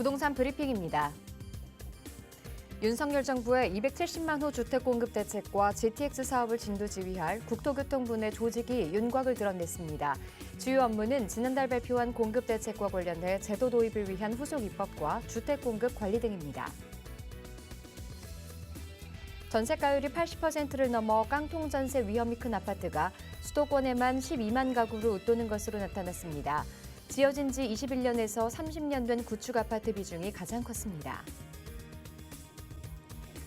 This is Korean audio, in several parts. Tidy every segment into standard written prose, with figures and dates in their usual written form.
부동산 브리핑입니다. 윤석열 정부의 270만 호 주택 공급 대책과 GTX 사업을 진두지휘할 국토교통부 내 조직이 윤곽을 드러냈습니다. 주요 업무는 지난달 발표한 공급 대책과 관련해 제도 도입을 위한 후속 입법과 주택 공급 관리 등입니다. 전세가율이 80%를 넘어 깡통 전세 위험이 큰 아파트가 수도권에만 12만 가구로 웃도는 것으로 나타났습니다. 지어진 지 21년에서 30년 된 구축 아파트 비중이 가장 컸습니다.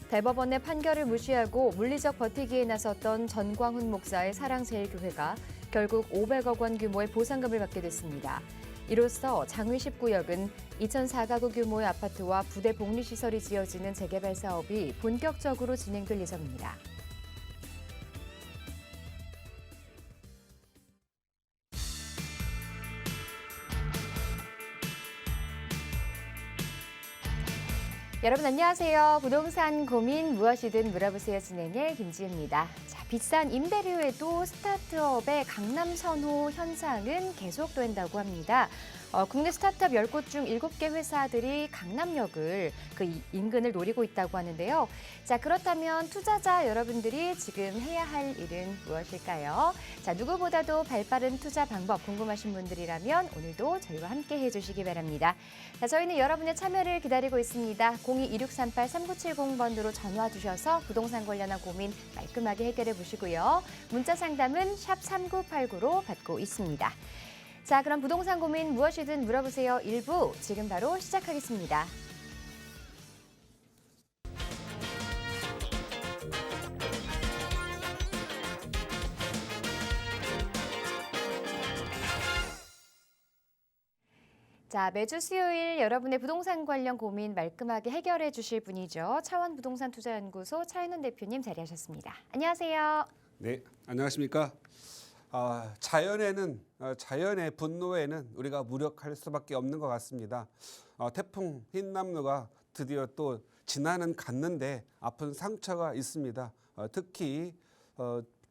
대법원의 판결을 무시하고 물리적 버티기에 나섰던 전광훈 목사의 사랑제일교회가 결국 500억 원 규모의 보상금을 받게 됐습니다. 이로써 장위 10구역은 2,004가구 규모의 아파트와 부대 복리시설이 지어지는 재개발 사업이 본격적으로 진행될 예정입니다. 여러분 안녕하세요. 부동산 고민 무엇이든 물어보세요 진행의 김지은입니다. 자, 비싼 임대료에도 스타트업의 강남 선호 현상은 계속된다고 합니다. 국내 스타트업 10곳 중 7개 회사들이 강남역을 그 인근을 노리고 있다고 하는데요. 자, 그렇다면 투자자 여러분들이 지금 해야 할 일은 무엇일까요? 자, 누구보다도 발빠른 투자 방법 궁금하신 분들이라면 오늘도 저희와 함께 해주시기 바랍니다. 자, 저희는 여러분의 참여를 기다리고 있습니다. 02-2638-3970번으로 전화 주셔서 부동산 관련한 고민 깔끔하게 해결해 보시고요. 문자 상담은 샵 3989로 받고 있습니다. 자, 그럼 부동산 고민 무엇이든 물어보세요. 1부 지금 바로 시작하겠습니다. 자, 매주 수요일 여러분의 부동산 관련 고민 말끔하게 해결해 주실 분이죠. 차원부동산투자연구소 차인훈 대표님 자리하셨습니다. 안녕하세요. 네, 안녕하십니까. 자연의 분노에는 우리가 무력할 수밖에 없는 것 같습니다. 태풍 흰남노가 드디어 또 지나는 갔는데 아픈 상처가 있습니다. 특히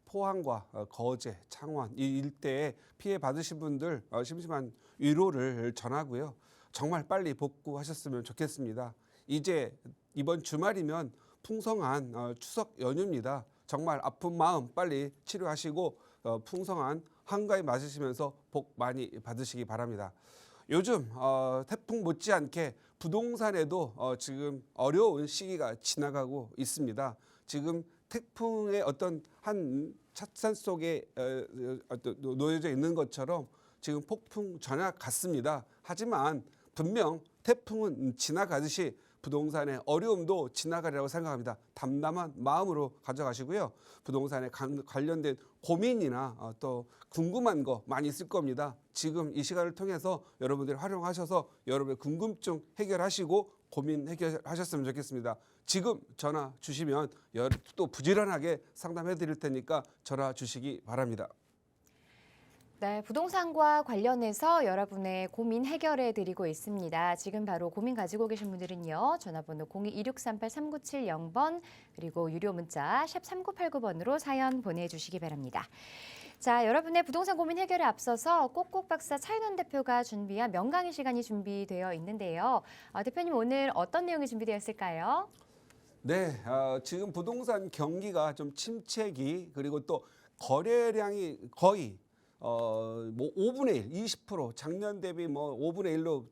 포항과 거제, 창원 이 일대에 피해 받으신 분들 심심한 위로를 전하고요. 정말 빨리 복구하셨으면 좋겠습니다. 이제 이번 주말이면 풍성한 추석 연휴입니다. 정말 아픈 마음 빨리 치료하시고 풍성한 한가위 맞으시면서 복 많이 받으시기 바랍니다. 요즘 태풍 못지않게 부동산에도 지금 어려운 시기가 지나가고 있습니다. 지금 태풍의 어떤 한 찻산 속에 놓여져 있는 것처럼 지금 폭풍 전야 같습니다. 하지만 분명 태풍은 지나가듯이 부동산의 어려움도 지나가리라고 생각합니다. 담담한 마음으로 가져가시고요. 부동산에 관련된 고민이나 또 궁금한 거 많이 있을 겁니다. 지금 이 시간을 통해서 여러분들이 활용하셔서 여러분의 궁금증 해결하시고 고민 해결하셨으면 좋겠습니다. 지금 전화 주시면 또 부지런하게 상담해 드릴 테니까 전화 주시기 바랍니다. 네, 부동산과 관련해서 여러분의 고민 해결해 드리고 있습니다. 지금 바로 고민 가지고 계신 분들은요. 전화번호 02-2638-3970번 그리고 유료 문자 샵 3989번으로 사연 보내주시기 바랍니다. 자, 여러분의 부동산 고민 해결에 앞서서 꼭꼭 박사 차인훈 대표가 준비한 명강의 시간이 준비되어 있는데요. 대표님 오늘 어떤 내용이 준비되어 있을까요? 네, 지금 부동산 경기가 좀 침체기 그리고 또 거래량이 거의 뭐 5분의 1, 20% 작년 대비 뭐 5분의 1로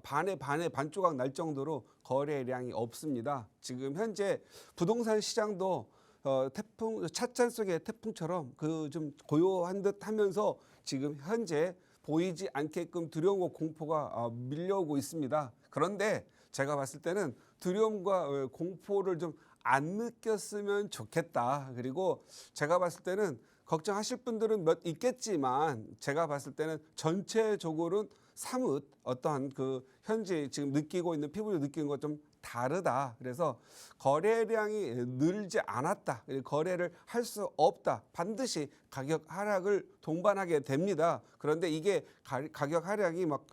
반 조각 날 정도로 거래량이 없습니다. 지금 현재 부동산 시장도 태풍 찻잔 속의 태풍처럼 그 좀 고요한 듯 하면서 지금 현재 보이지 않게끔 두려움과 공포가 밀려오고 있습니다. 그런데 제가 봤을 때는 두려움과 공포를 좀 안 느꼈으면 좋겠다. 그리고 제가 봤을 때는 걱정하실 분들은 몇 있겠지만 제가 봤을 때는 전체적으로는 사뭇 어떠한 그 현재 지금 느끼고 있는 피부로 느끼는 것 좀 다르다. 그래서 거래량이 늘지 않았다. 거래를 할 수 없다. 반드시 가격 하락을 동반하게 됩니다. 그런데 이게 가격 하락이 막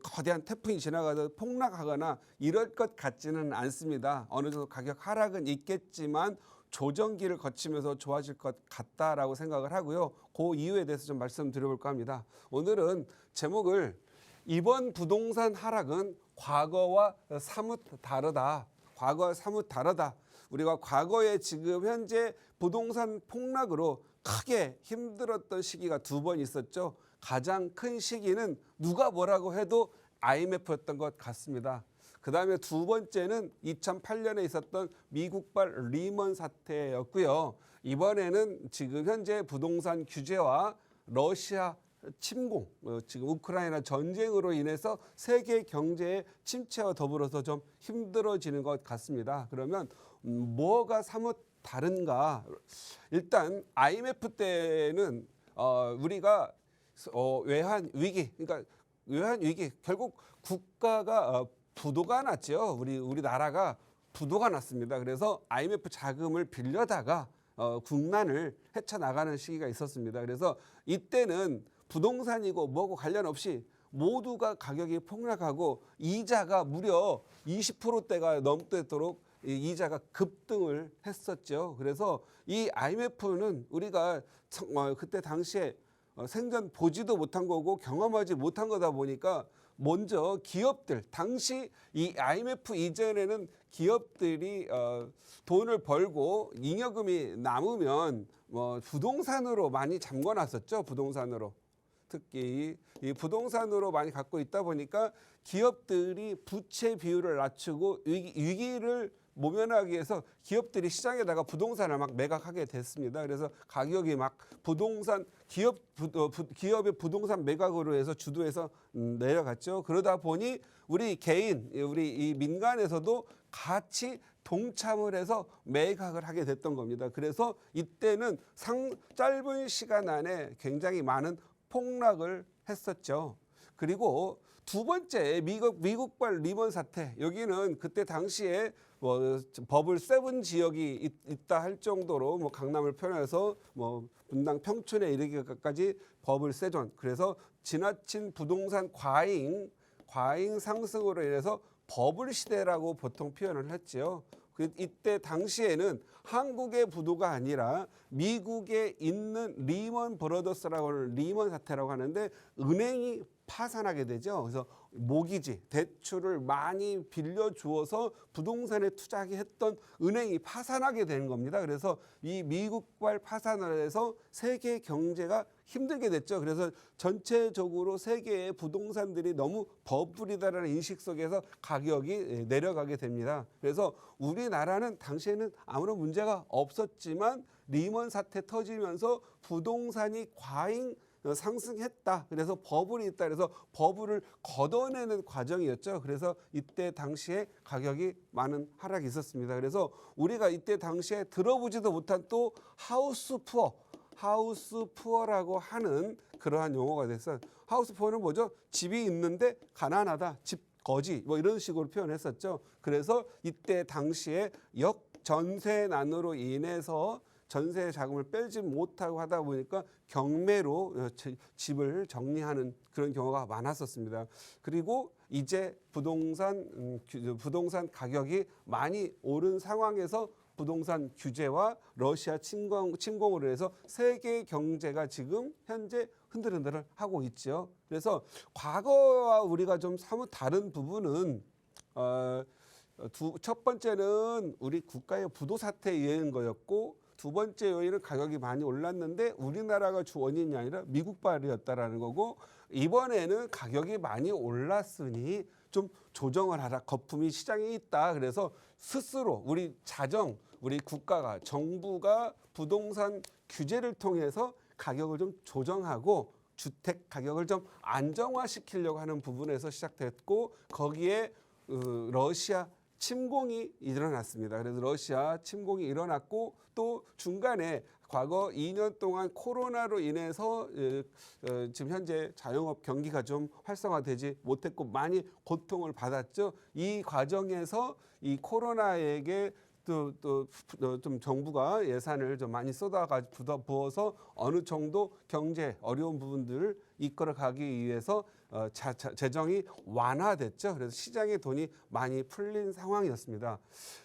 거대한 태풍이 지나가서 폭락하거나 이럴 것 같지는 않습니다. 어느 정도 가격 하락은 있겠지만 조정기를 거치면서 좋아질 것 같다라고 생각을 하고요. 그 이유에 대해서 좀 말씀드려볼까 합니다. 오늘은 제목을 이번 부동산 하락은 과거와 사뭇 다르다. 과거와 사뭇 다르다. 우리가 과거에 지금 현재 부동산 폭락으로 크게 힘들었던 시기가 두 번 있었죠. 가장 큰 시기는 누가 뭐라고 해도 IMF였던 것 같습니다. 그 다음에 두 번째는 2008년에 있었던 미국발 리먼 사태였고요. 이번에는 지금 현재 부동산 규제와 러시아 침공, 지금 우크라이나 전쟁으로 인해서 세계 경제의 침체와 더불어서 좀 힘들어지는 것 같습니다. 그러면 뭐가 사뭇 다른가? 일단 IMF 때는 우리가 외환 위기, 그러니까 외환 위기, 결국 국가가 부도가 났죠. 우리 나라가 부도가 났습니다. 그래서 IMF 자금을 빌려다가 국난을 헤쳐나가는 시기가 있었습니다. 그래서 이때는 부동산이고 뭐고 관련 없이 모두가 가격이 폭락하고 이자가 무려 20%대가 넘도록 이자가 급등을 했었죠. 그래서 이 IMF는 우리가 그때 당시에 생전 보지도 못한 거고 경험하지 못한 거다 보니까 먼저 기업들, 당시 이 IMF 이전에는 기업들이 돈을 벌고 잉여금이 남으면 부동산으로 많이 잠궈놨었죠. 부동산으로. 특히 이 부동산으로 많이 갖고 있다 보니까 기업들이 부채 비율을 낮추고 위기를 모면하기 위해서 기업들이 시장에다가 부동산을 막 매각하게 됐습니다. 그래서 가격이 막 부동산 기업의 부동산 매각으로 해서 주도해서 내려갔죠. 그러다 보니 우리 개인, 우리 이 민간에서도 같이 동참을 해서 매각을 하게 됐던 겁니다. 그래서 이때는 짧은 시간 안에 굉장히 많은 폭락을 했었죠. 그리고 두 번째 미국발 리먼 사태, 여기는 그때 당시에 버블 7 지역이 있다 할 정도로 강남을 표현해서 분당 평촌에 이르기까지 버블 세존. 그래서 지나친 부동산 과잉 상승으로 인해서 버블 시대라고 보통 표현을 했지요. 이때 당시에는 한국의 부도가 아니라 미국에 있는 리먼 브러더스라고 하는 리먼 사태라고 하는데 은행이 파산하게 되죠. 그래서 모기지, 대출을 많이 빌려주어서 부동산에 투자하게 했던 은행이 파산하게 되는 겁니다. 그래서 이 미국발 파산을 해서 세계 경제가 힘들게 됐죠. 그래서 전체적으로 세계의 부동산들이 너무 버블이다라는 인식 속에서 가격이 내려가게 됩니다. 그래서 우리나라는 당시에는 아무런 문제가 없었지만 리먼 사태 터지면서 부동산이 과잉 상승했다. 그래서 버블이 있다. 그래서 버블을 걷어내는 과정이었죠. 그래서 이때 당시에 가격이 많은 하락이 있었습니다. 그래서 우리가 이때 당시에 들어보지도 못한 또 하우스 푸어라고 하는 그러한 용어가 됐어요. 하우스 푸어는 뭐죠? 집이 있는데 가난하다. 집 거지 이런 식으로 표현했었죠. 그래서 이때 당시에 역전세난으로 인해서 전세 자금을 빼지 못하고 하다 보니까 경매로 집을 정리하는 그런 경우가 많았었습니다. 그리고 이제 부동산 가격이 많이 오른 상황에서 부동산 규제와 러시아 침공으로 해서 세계 경제가 지금 현재 흔들흔들을 하고 있죠. 그래서 과거와 우리가 좀 사뭇 다른 부분은 첫 번째는 우리 국가의 부도 사태에 의한 거였고 두 번째 요인은 가격이 많이 올랐는데 우리나라가 주 원인이 아니라 미국발이었다라는 거고 이번에는 가격이 많이 올랐으니 좀 조정을 하라. 거품이 시장에 있다. 그래서 스스로 우리 국가가 정부가 부동산 규제를 통해서 가격을 좀 조정하고 주택 가격을 좀 안정화시키려고 하는 부분에서 시작됐고 거기에 러시아 침공이 일어났습니다. 그래서 러시아 침공이 일어났고 또 중간에 과거 2년 동안 코로나로 인해서 지금 현재 자영업 경기가 좀 활성화되지 못했고 많이 고통을 받았죠. 이 과정에서 이 코로나에게 또 좀 정부가 예산을 좀 많이 부어서 어느 정도 경제 어려운 부분들을 이끌어가기 위해서 재정이 완화됐죠. 그래서 시장의 돈이 많이 풀린 상황이었습니다.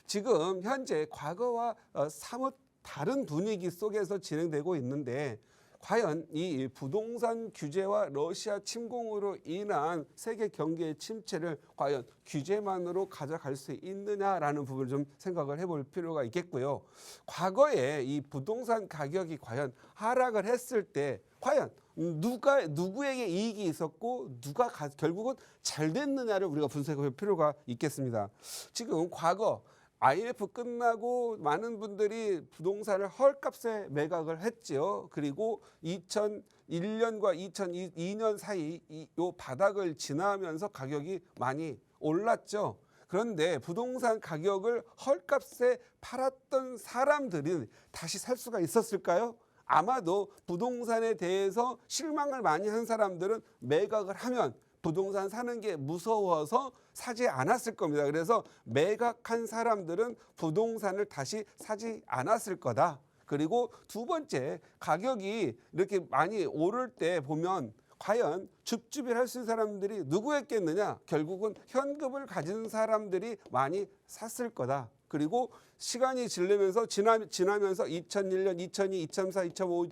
지금 현재 과거와 사뭇 다른 분위기 속에서 진행되고 있는데 과연 이 부동산 규제와 러시아 침공으로 인한 세계 경기의 침체를 과연 규제만으로 가져갈 수 있느냐라는 부분을 좀 생각을 해볼 필요가 있겠고요. 과거에 이 부동산 가격이 과연 하락을 했을 때 과연 누구에게 이익이 있었고 누가 결국은 잘 됐느냐를 우리가 분석할 필요가 있겠습니다. 지금 과거 IMF 끝나고 많은 분들이 부동산을 헐값에 매각을 했지요. 그리고 2001년과 2002년 사이 이 바닥을 지나면서 가격이 많이 올랐죠. 그런데 부동산 가격을 헐값에 팔았던 사람들은 다시 살 수가 있었을까요? 아마도 부동산에 대해서 실망을 많이 한 사람들은 매각을 하면 부동산 사는 게 무서워서 사지 않았을 겁니다. 그래서 매각한 사람들은 부동산을 다시 사지 않았을 거다. 그리고 두 번째, 가격이 이렇게 많이 오를 때 보면 과연 줍줍이를 할 수 있는 사람들이 누구였겠느냐? 결국은 현금을 가진 사람들이 많이 샀을 거다. 그리고 시간이 지나면서 2001년, 2002, 2004, 2005,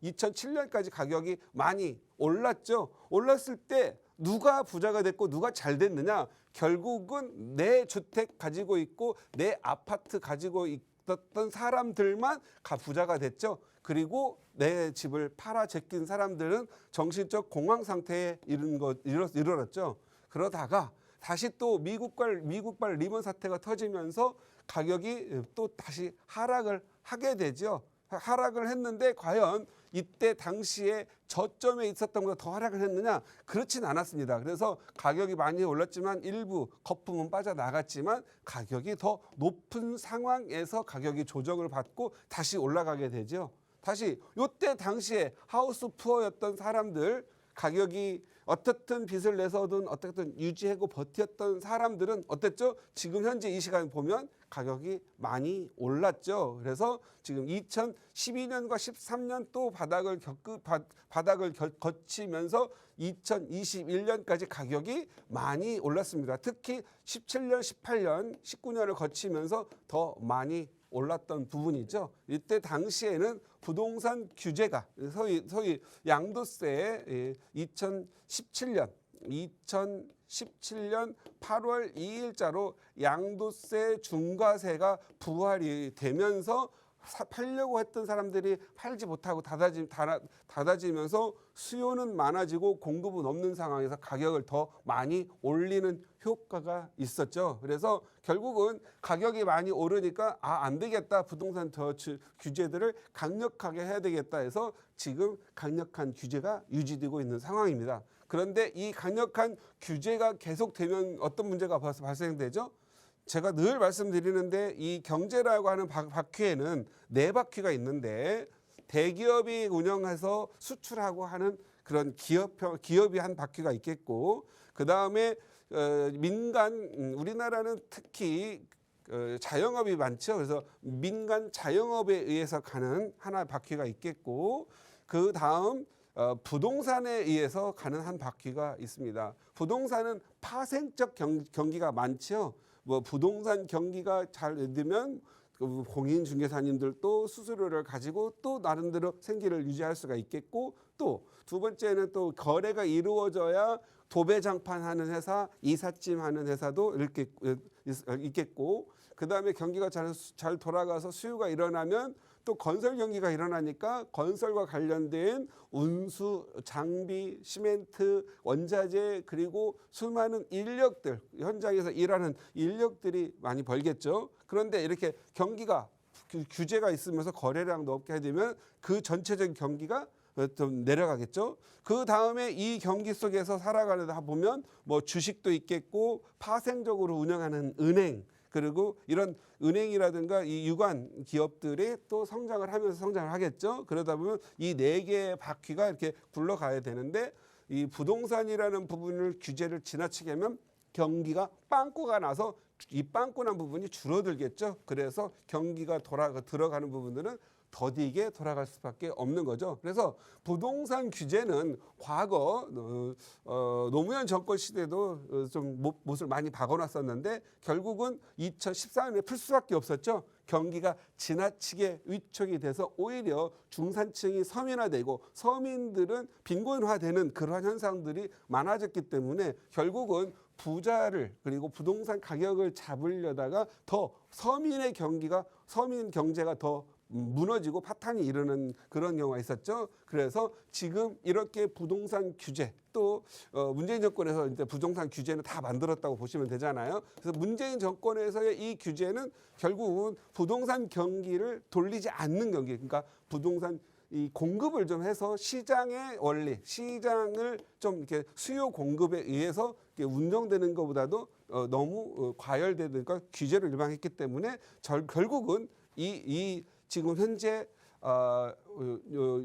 2007년까지 가격이 많이 올랐죠. 올랐을 때 누가 부자가 됐고 누가 잘 됐느냐? 결국은 내 주택 가지고 있고 내 아파트 가지고 있었던 사람들만 부자가 됐죠. 그리고 내 집을 팔아 제낀 사람들은 정신적 공황 상태에 이르렀죠. 그러다가 다시 또 미국발 리먼 사태가 터지면서 가격이 또 다시 하락을 하게 되죠. 하락을 했는데 과연 이때 당시에 저점에 있었던 것보다 더 하락을 했느냐? 그렇진 않았습니다. 그래서 가격이 많이 올랐지만 일부 거품은 빠져나갔지만 가격이 더 높은 상황에서 가격이 조정을 받고 다시 올라가게 되죠. 다시 이때 당시에 하우스 푸어였던 사람들, 가격이 어떻든 빚을 내서든 어떻든 유지하고 버텼던 사람들은 어땠죠? 지금 현재 이 시간 보면 가격이 많이 올랐죠. 그래서 지금 2012년과 13년 또 바닥을 거치면서 2021년까지 가격이 많이 올랐습니다. 특히 17년, 18년, 19년을 거치면서 더 많이 올랐던 부분이죠. 이때 당시에는 부동산 규제가 소위 양도세 2017년 8월 2일자로 양도세 중과세가 부활이 되면서 팔려고 했던 사람들이 팔지 못하고 닫아지면서 수요는 많아지고 공급은 없는 상황에서 가격을 더 많이 올리는 효과가 있었죠. 그래서 결국은 가격이 많이 오르니까 안 되겠다. 부동산 규제들을 강력하게 해야 되겠다 해서 지금 강력한 규제가 유지되고 있는 상황입니다. 그런데 이 강력한 규제가 계속되면 어떤 문제가 발생되죠? 제가 늘 말씀드리는데 이 경제라고 하는 바퀴에는 네 바퀴가 있는데 대기업이 운영해서 수출하고 하는 그런 기업이 한 바퀴가 있겠고 그 다음에 민간 우리나라는 특히 자영업이 많죠. 그래서 민간 자영업에 의해서 가는 하나의 바퀴가 있겠고 그 다음 부동산에 의해서 가는 한 바퀴가 있습니다. 부동산은 파생적 경기가 많죠. 뭐 부동산 경기가 잘 되면 공인중개사님들도 수수료를 가지고 또 나름대로 생계를 유지할 수가 있겠고 또 두 번째는 또 거래가 이루어져야 도배장판하는 회사, 이삿짐하는 회사도 이렇게 있겠고 그 다음에 경기가 잘 돌아가서 수요가 일어나면 또 건설 경기가 일어나니까 건설과 관련된 운수, 장비, 시멘트, 원자재 그리고 수많은 인력들 현장에서 일하는 인력들이 많이 벌겠죠. 그런데 이렇게 경기가 규제가 있으면서 거래량도 없게 되면 그 전체적인 경기가 좀 내려가겠죠. 그 다음에 이 경기 속에서 살아가려다 보면 뭐 주식도 있겠고 파생적으로 운영하는 은행 그리고 이런 은행이라든가 이 유관 기업들이 또 성장을 하면서 성장을 하겠죠. 그러다 보면 이 네 개의 바퀴가 이렇게 굴러가야 되는데 이 부동산이라는 부분을 규제를 지나치게 하면 경기가 빵꾸가 나서 이 빵꾸난 부분이 줄어들겠죠. 그래서 경기가 들어가는 부분들은 더디게 돌아갈 수밖에 없는 거죠. 그래서 부동산 규제는 과거 노무현 정권 시대도 좀 못을 많이 박아놨었는데 결국은 2014년에 풀 수밖에 없었죠. 경기가 지나치게 위축이 돼서 오히려 중산층이 서민화되고 서민들은 빈곤화되는 그러한 현상들이 많아졌기 때문에 결국은 부자를 그리고 부동산 가격을 잡으려다가 더 서민 경제가 더 무너지고 파탄이 이르는 그런 경우가 있었죠. 그래서 지금 이렇게 부동산 규제 또 문재인 정권에서 이제 부동산 규제는 다 만들었다고 보시면 되잖아요. 그래서 문재인 정권에서의 이 규제는 결국은 부동산 경기를 돌리지 않는 경기, 그러니까 부동산 이 공급을 좀 해서 시장의 원리, 시장을 좀 이렇게 수요 공급에 의해서 이렇게 운영되는 것보다도 너무 과열되니까 규제를 일방했기 때문에 결국은 이 지금 현재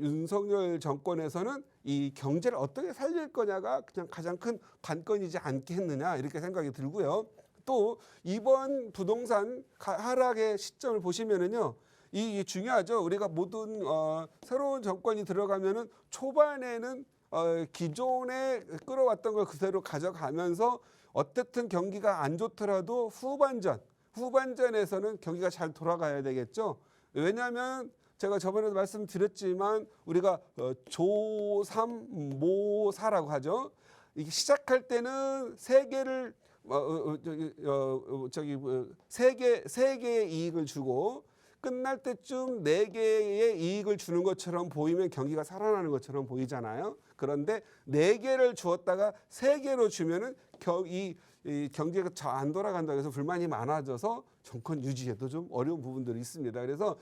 윤석열 정권에서는 이 경제를 어떻게 살릴 거냐가 그냥 가장 큰 관건이지 않겠느냐 이렇게 생각이 들고요. 또 이번 부동산 하락의 시점을 보시면은요. 이 중요하죠. 우리가 모든 새로운 정권이 들어가면은 초반에는 기존에 끌어왔던 걸 그대로 가져가면서 어쨌든 경기가 안 좋더라도 후반전에서는 경기가 잘 돌아가야 되겠죠. 왜냐하면 제가 저번에도 말씀드렸지만 우리가 조삼모사라고 하죠. 이게 시작할 때는 세 개의 이익을 주고 끝날 때쯤 4개의 이익을 주는 것처럼 보이면 경기가 살아나는 것처럼 보이잖아요. 그런데 4개를 주었다가 3개로 주면은 이 경제가 잘 안 돌아간다고 해서 불만이 많아져서 정권 유지에도 좀 어려운 부분들이 있습니다. 그래서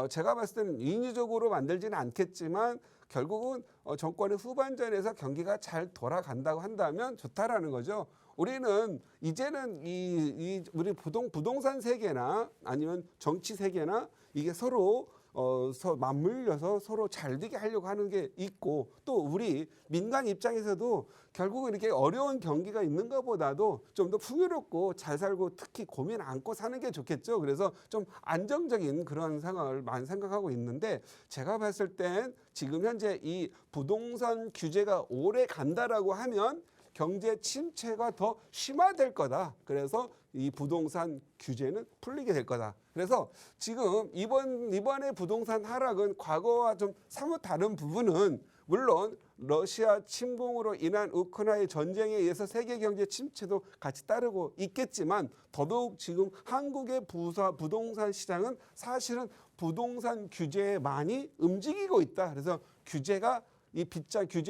제가 봤을 때는 인위적으로 만들지는 않겠지만 결국은 정권의 후반전에서 경기가 잘 돌아간다고 한다면 좋다라는 거죠. 우리는 이제는 우리 부동산 세계나 아니면 정치 세계나 이게 서로 맞물려서 서로 잘 되게 하려고 하는 게 있고 또 우리 민간 입장에서도 결국은 이렇게 어려운 경기가 있는 것보다도 좀 더 풍요롭고 잘 살고 특히 고민 안고 사는 게 좋겠죠. 그래서 좀 안정적인 그런 상황을 많이 생각하고 있는데 제가 봤을 땐 지금 현재 이 부동산 규제가 오래 간다라고 하면 경제 침체가 더 심화될 거다. 그래서 이 부동산 규제는 풀리게 될 거다. 그래서 지금 이번에 부동산 하락은 과거와 좀 사뭇 다른 부분은 물론 러시아 침공으로 인한 우크라이나 전쟁에 의해서 세계 경제 침체도 같이 따르고 있겠지만 더더욱 지금 한국의 부동산 시장은 사실은 부동산 규제에 많이 움직이고 있다. 그래서 규제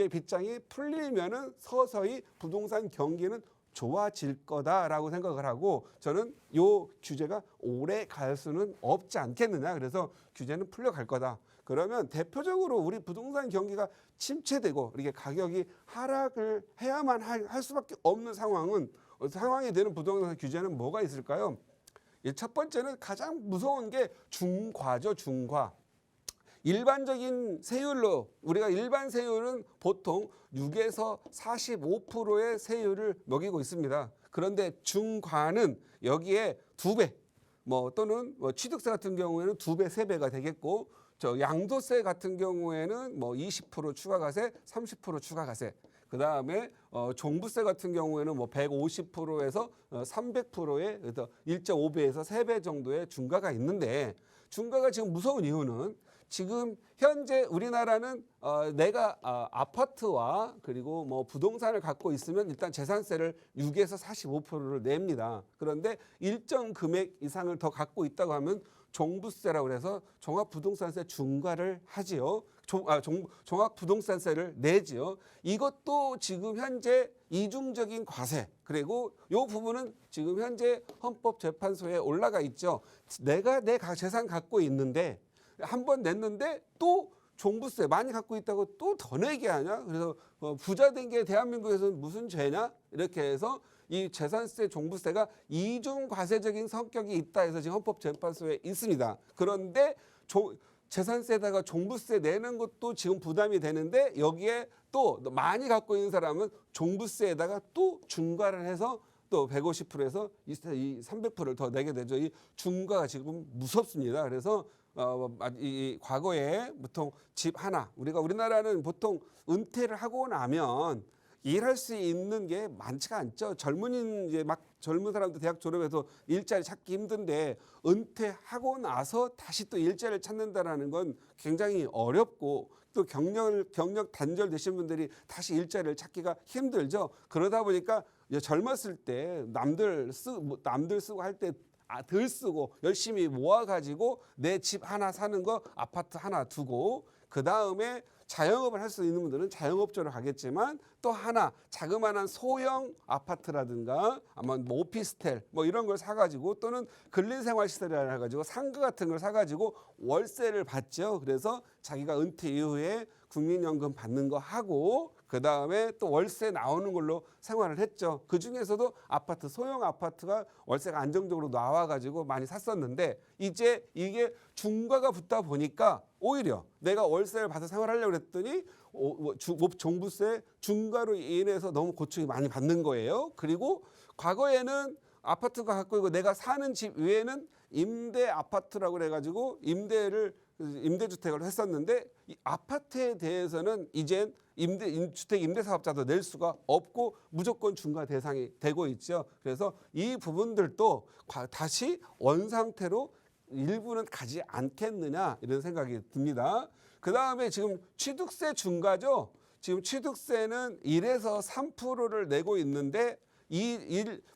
빗장이 풀리면은 서서히 부동산 경기는 좋아질 거다라고 생각을 하고 저는 요 규제가 오래 갈 수는 없지 않겠느냐. 그래서 규제는 풀려갈 거다. 그러면 대표적으로 우리 부동산 경기가 침체되고 이렇게 가격이 하락을 해야만 할 수밖에 없는 상황이 되는 부동산 규제는 뭐가 있을까요? 첫 번째는 가장 무서운 게 중과죠, 중과. 일반적인 세율로 우리가 일반 세율은 보통 6에서 45%의 세율을 먹이고 있습니다. 그런데 중과는 여기에 2배 또는 취득세 같은 경우에는 2배, 3배가 되겠고 양도세 같은 경우에는 20% 추가과세, 30% 추가과세. 그다음에 종부세 같은 경우에는 150%에서 300%의 1.5배에서 3배 정도의 중과가 있는데 중과가 지금 무서운 이유는 지금 현재 우리나라는 내가 아파트와 그리고 부동산을 갖고 있으면 일단 재산세를 6에서 45%를 냅니다. 그런데 일정 금액 이상을 더 갖고 있다고 하면 종부세라고 해서 종합부동산세 중과를 하지요. 종합부동산세를 내지요. 이것도 지금 현재 이중적인 과세. 그리고 이 부분은 지금 현재 헌법재판소에 올라가 있죠. 내가 내 재산 갖고 있는데 한 번 냈는데 또 종부세 많이 갖고 있다고 또 더 내게 하냐? 그래서 부자 된 게 대한민국에서는 무슨 죄냐? 이렇게 해서 이 재산세, 종부세가 이중 과세적인 성격이 있다 해서 지금 헌법재판소에 있습니다. 그런데 재산세에다가 종부세 내는 것도 지금 부담이 되는데 여기에 또 많이 갖고 있는 사람은 종부세에다가 또 중과를 해서 또 150%에서 이 300%를 더 내게 되죠. 이 중과가 지금 무섭습니다. 그래서 이 과거에 보통 집 하나 우리나라는 보통 은퇴를 하고 나면 일할 수 있는 게 많지가 않죠. 이제 막 젊은 사람들 대학 졸업해서 일자리 찾기 힘든데 은퇴하고 나서 다시 또 일자리를 찾는다라는 건 굉장히 어렵고 또 경력 단절 되신 분들이 다시 일자리를 찾기가 힘들죠. 그러다 보니까 이제 젊었을 때 남들 쓰고 할 때 덜 쓰고 열심히 모아가지고 내 집 하나 사는 거 아파트 하나 두고 그 다음에 자영업을 할 수 있는 분들은 자영업자로 가겠지만 또 하나 자그마한 소형 아파트라든가 아마 뭐 오피스텔 뭐 이런 걸 사가지고 또는 근린생활시설이라 해가지고 상가 같은 걸 사가지고 월세를 받죠. 그래서 자기가 은퇴 이후에 국민연금 받는 거 하고 그 다음에 또 월세 나오는 걸로 생활을 했죠. 그 중에서도 아파트, 소형 아파트가 월세가 안정적으로 나와가지고 많이 샀었는데 이제 이게 중과가 붙다 보니까 오히려 내가 월세를 받아 생활하려고 했더니 종부세 중과로 인해서 너무 고충이 많이 받는 거예요. 그리고 과거에는 아파트가 갖고 있고 내가 사는 집 외에는 임대 아파트라고 그래가지고 임대주택을 했었는데 이 아파트에 대해서는 이젠 주택 임대사업자도 낼 수가 없고 무조건 중과 대상이 되고 있죠. 그래서 이 부분들도 다시 원상태로 일부는 가지 않겠느냐 이런 생각이 듭니다. 그 다음에 지금 취득세 중과죠. 지금 취득세는 1에서 3%를 내고 있는데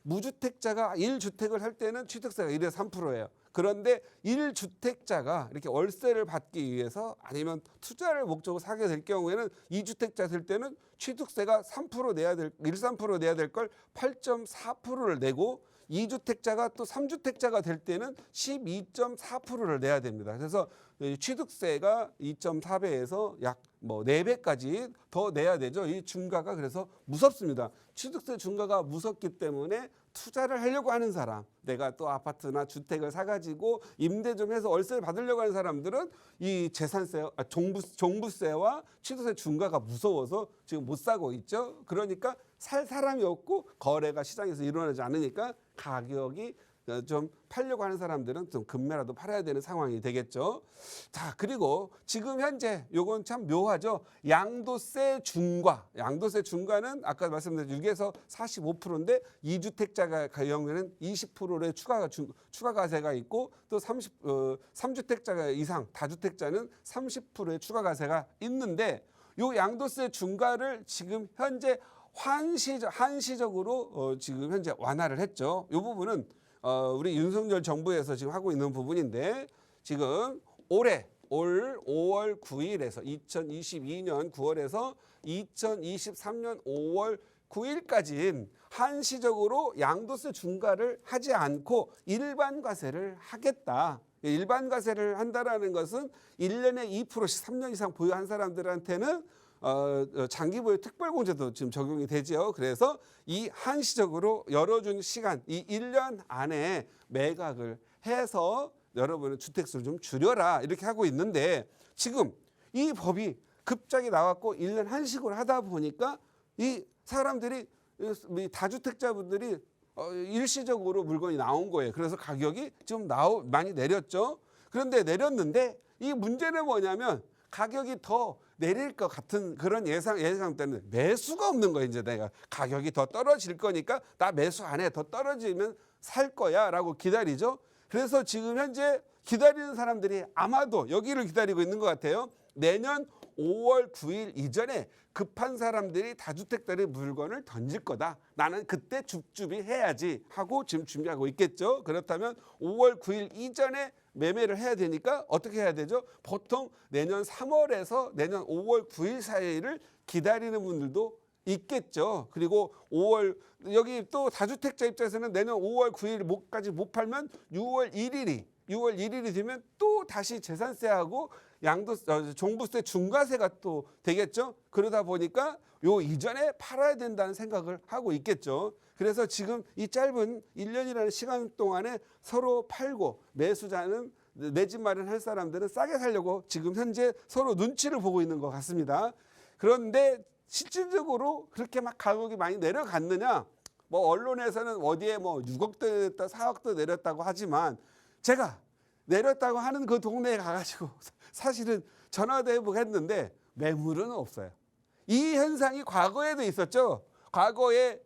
무주택자가 1주택을 할 때는 취득세가 1에서 3%예요. 그런데 1주택자가 이렇게 월세를 받기 위해서 아니면 투자를 목적으로 사게 될 경우에는 2주택자 될 때는 취득세가 3% 내야 될 3% 내야 될 걸 8.4%를 내고 2주택자가 또 3주택자가 될 때는 12.4%를 내야 됩니다. 그래서 취득세가 2.4배에서 약 4배까지 더 내야 되죠. 이 중과가 그래서 무섭습니다. 취득세 중과가 무섭기 때문에 투자를 하려고 하는 사람, 내가 또 아파트나 주택을 사가지고 임대 좀 해서 월세를 받으려고 하는 사람들은 이 종부세와 취득세 중과가 무서워서 지금 못 사고 있죠. 그러니까 살 사람이 없고 거래가 시장에서 일어나지 않으니까 가격이 좀 팔려고 하는 사람들은 좀 급매라도 팔아야 되는 상황이 되겠죠. 자, 그리고 지금 현재 요건 참 묘하죠. 양도세 중과. 양도세 중과는 아까 말씀드린 6에서 45%인데 2주택자가 경우에는 20%의 추가 과세가 있고 또 3주택자가 이상 다주택자는 30%의 추가 과세가 있는데 요 양도세 중과를 지금 현재 한시적으로 지금 현재 완화를 했죠. 이 부분은 우리 윤석열 정부에서 지금 하고 있는 부분인데 지금 올 5월 9일에서 2022년 9월에서 2023년 5월 9일까지는 한시적으로 양도세 중과를 하지 않고 일반 과세를 하겠다. 일반 과세를 한다라는 것은 1년에 2%씩 3년 이상 보유한 사람들한테는 장기 보유 특별공제도 지금 적용이 되죠. 그래서 이 한시적으로 열어준 시간, 이 1년 안에 매각을 해서 여러분은 주택수를 좀 줄여라 이렇게 하고 있는데 지금 이 법이 급작이 나왔고 1년 한식으로 하다 보니까 이 사람들이 다주택자분들이 일시적으로 물건이 나온 거예요. 그래서 가격이 좀 많이 내렸죠. 그런데 내렸는데 이 문제는 뭐냐면 가격이 더 내릴 것 같은 그런 예상 때문에 매수가 없는 거예요. 이제 내가 가격이 더 떨어질 거니까 나 매수 안 해. 더 떨어지면 살 거야 라고 기다리죠. 그래서 지금 현재 기다리는 사람들이 아마도 여기를 기다리고 있는 것 같아요. 내년 5월 9일 이전에 급한 사람들이 다주택자리 물건을 던질 거다. 나는 그때 줍줍이 해야지 하고 지금 준비하고 있겠죠. 그렇다면 5월 9일 이전에 매매를 해야 되니까 어떻게 해야 되죠? 보통 내년 3월에서 내년 5월 9일 사이를 기다리는 분들도 있겠죠. 그리고 5월 여기 또 다주택자 입장에서는 내년 5월 9일까지 못 팔면 6월 1일이 되면 또 다시 재산세하고 종부세 중과세가 또 되겠죠. 그러다 보니까 요 이전에 팔아야 된다는 생각을 하고 있겠죠. 그래서 지금 이 짧은 1년이라는 시간 동안에 서로 팔고 매수자는 내 집 마련할 사람들은 싸게 살려고 지금 현재 서로 눈치를 보고 있는 것 같습니다. 그런데 실질적으로 그렇게 막 가격이 많이 내려갔느냐? 뭐 언론에서는 어디에 뭐 6억도 내렸다, 4억도 내렸다고 하지만 제가 내렸다고 하는 그 동네에 가가지고 사실은 전화도 해보고 했는데 매물은 없어요. 이 현상이 과거에도 있었죠. 과거에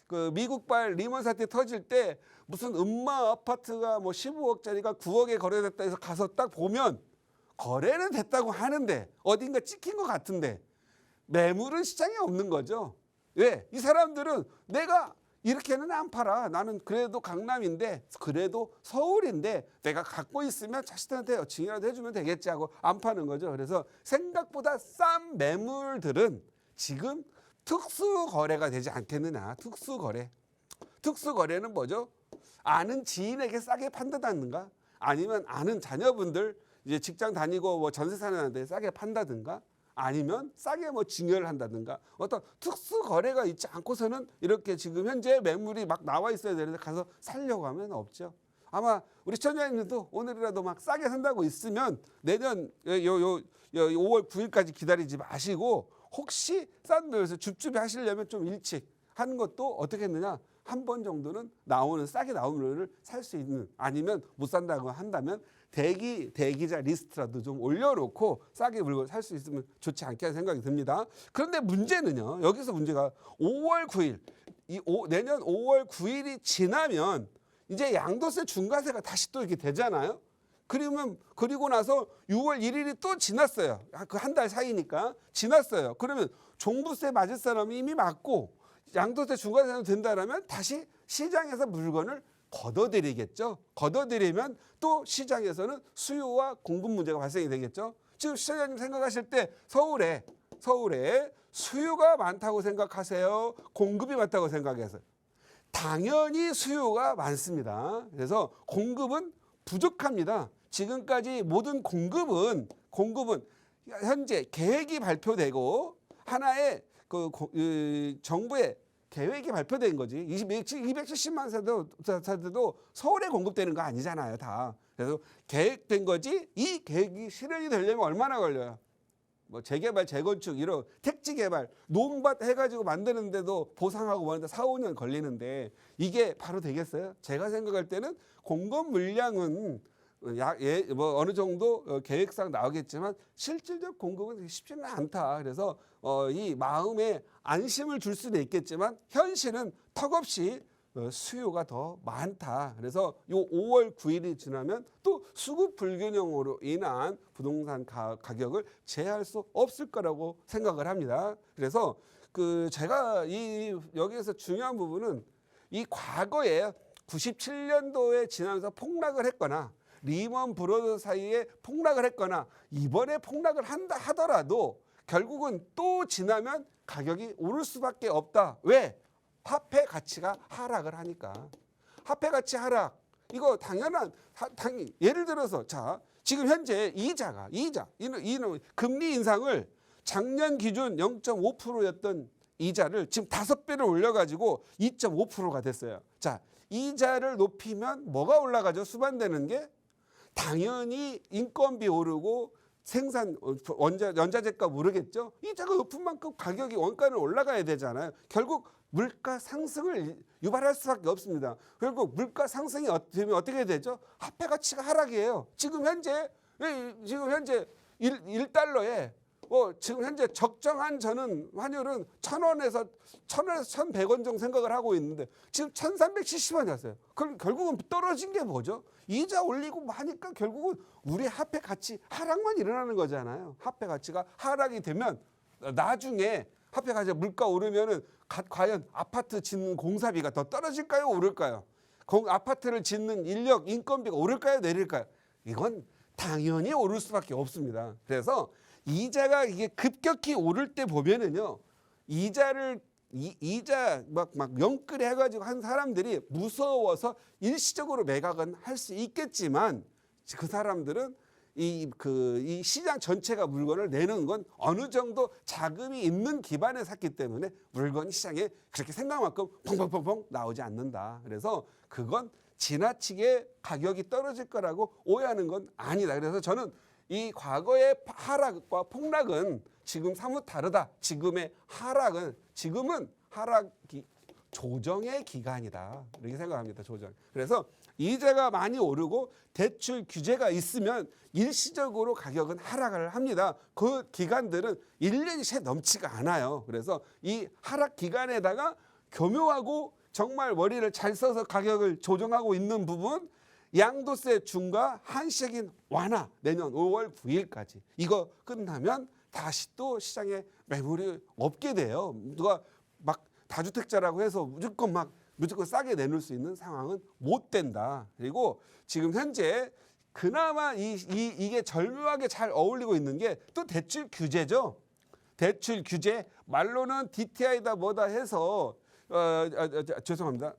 그 미국발 리먼 사태 터질 때 무슨 음마 아파트가 뭐 15억짜리가 9억에 거래됐다 해서 가서 딱 보면 거래는 됐다고 하는데 어딘가 찍힌 것 같은데 매물은 시장에 없는 거죠. 왜? 이 사람들은 내가 이렇게는 안 팔아. 나는 그래도 강남인데 그래도 서울인데 내가 갖고 있으면 자식들한테 증여라도 해주면 되겠지 하고 안 파는 거죠. 그래서 생각보다 싼 매물들은 지금 특수 거래가 되지 않겠느냐. 특수 거래. 특수 거래는 뭐죠? 아는 지인에게 싸게 판다든가 아니면 아는 자녀분들 이제 직장 다니고 뭐 전세 사는 데 싸게 판다든가 아니면 싸게 뭐 증여를 한다든가 어떤 특수 거래가 있지 않고서는 이렇게 지금 현재 매물이 막 나와 있어야 되는데 가서 살려고 하면 없죠. 아마 우리 시청자님들도 오늘이라도 막 싸게 산다고 있으면 내년 5월 9일까지 기다리지 마시고 혹시 싼 데에서 줍줍이 하시려면 좀 일찍 하는 것도 어떻게 했느냐. 한 번 정도는 나오는 싸게 나오는 물건을 살 수 있는 아니면 못 산다고 한다면 대기자 리스트라도 좀 올려놓고 싸게 물건 살 수 있으면 좋지 않겠는 생각이 듭니다. 그런데 문제는요. 여기서 문제가 5월 9일 내년 5월 9일이 지나면 이제 양도세 중과세가 다시 또 이렇게 되잖아요. 그리고 나서 6월 1일이 또 지났어요. 그 한 달 사이니까 지났어요. 그러면 종부세 맞을 사람이 이미 맞고 양도세 중과세가 된다라면 다시 시장에서 물건을 걷어들이겠죠. 걷어들이면 또 시장에서는 수요와 공급 문제가 발생이 되겠죠. 지금 시장님 생각하실 때 서울에 수요가 많다고 생각하세요? 공급이 많다고 생각하세요? 당연히 수요가 많습니다. 그래서 공급은 부족합니다. 지금까지 모든 공급은 현재 계획이 발표되고 하나의 정부의 계획이 발표된 거지. 270만 세대도 서울에 공급되는 거 아니잖아요, 다. 그래서 계획된 거지. 이 계획이 실현이 되려면 얼마나 걸려요? 뭐 재개발, 재건축 이런 택지 개발, 논밭 해가지고 만드는데도 보상하고 뭐하는데 4, 5년 걸리는데 이게 바로 되겠어요? 제가 생각할 때는 공급 물량은 뭐 어느 정도 계획상 나오겠지만 실질적 공급은 쉽지는 않다. 그래서 이 마음에 안심을 줄 수는 있겠지만 현실은 턱없이 수요가 더 많다. 그래서 요 5월 9일이 지나면 또 수급 불균형으로 인한 부동산 가격을 제어할 수 없을 거라고 생각을 합니다. 그래서 제가 여기에서 중요한 부분은 이 과거에 97년도에 지나면서 폭락을 했거나 리먼 브러더 사이에 폭락을 했거나 이번에 폭락을 하더라도 결국은 또 지나면 가격이 오를 수밖에 없다. 왜? 화폐 가치가 하락을 하니까. 화폐 가치 하락. 이거 당연히 예를 들어서 자 지금 현재 이자 금리 인상을 작년 기준 0.5%였던 이자를 지금 5배를 올려가지고 2.5%가 됐어요. 자 이자를 높이면 뭐가 올라가죠? 수반되는 게 당연히 인건비 오르고 생산 원자재값 오르겠죠. 이자가 높은 만큼 가격이 원가는 올라가야 되잖아요. 결국 물가 상승을 유발할 수밖에 없습니다. 결국 물가 상승이 되면 어떻게 되죠? 화폐 가치가 하락이에요. 지금 현재 1달러에 지금 현재 적정한 저는 환율은 1,000원에서 1,100원 정도 생각을 하고 있는데 지금 1,370원이었어요. 그럼 결국은 떨어진 게 뭐죠? 이자 올리고 하니까 결국은 우리 화폐 가치 하락만 일어나는 거잖아요. 화폐 가치가 하락이 되면 나중에 화폐 가치가 물가 오르면은 과연 아파트 짓는 공사비가 더 떨어질까요? 오를까요? 아파트를 짓는 인력, 인건비가 오를까요? 내릴까요? 이건 당연히 오를 수밖에 없습니다. 그래서 이자가 이게 급격히 오를 때 보면은요, 이자 막 영끌 해가지고 한 사람들이 무서워서 일시적으로 매각은 할 수 있겠지만 그 사람들은 이 시장 전체가 물건을 내는 건 어느 정도 자금이 있는 기반에 샀기 때문에 물건이 시장에 그렇게 생각만큼 펑펑펑펑 나오지 않는다. 그래서 그건 지나치게 가격이 떨어질 거라고 오해하는 건 아니다. 그래서 저는 이 과거의 하락과 폭락은 지금 사뭇 다르다. 지금의 하락은 지금은 하락이 조정의 기간이다. 이렇게 생각합니다. 조정. 그래서 이자가 많이 오르고 대출 규제가 있으면 일시적으로 가격은 하락을 합니다. 그 기간들은 1년이 채 넘지가 않아요. 그래서 이 하락 기간에다가 교묘하고 정말 머리를 잘 써서 가격을 조정하고 있는 부분, 양도세 중과 한시적인 완화 내년 5월 9일까지 이거 끝나면 다시 또 시장에 매물이 없게 돼요. 누가 막 다주택자라고 해서 무조건 싸게 내놓을 수 있는 상황은 못 된다. 그리고 지금 현재 그나마 이게 절묘하게 잘 어울리고 있는 게 또 대출 규제죠. 대출 규제 말로는 DTI다 뭐다 해서 죄송합니다.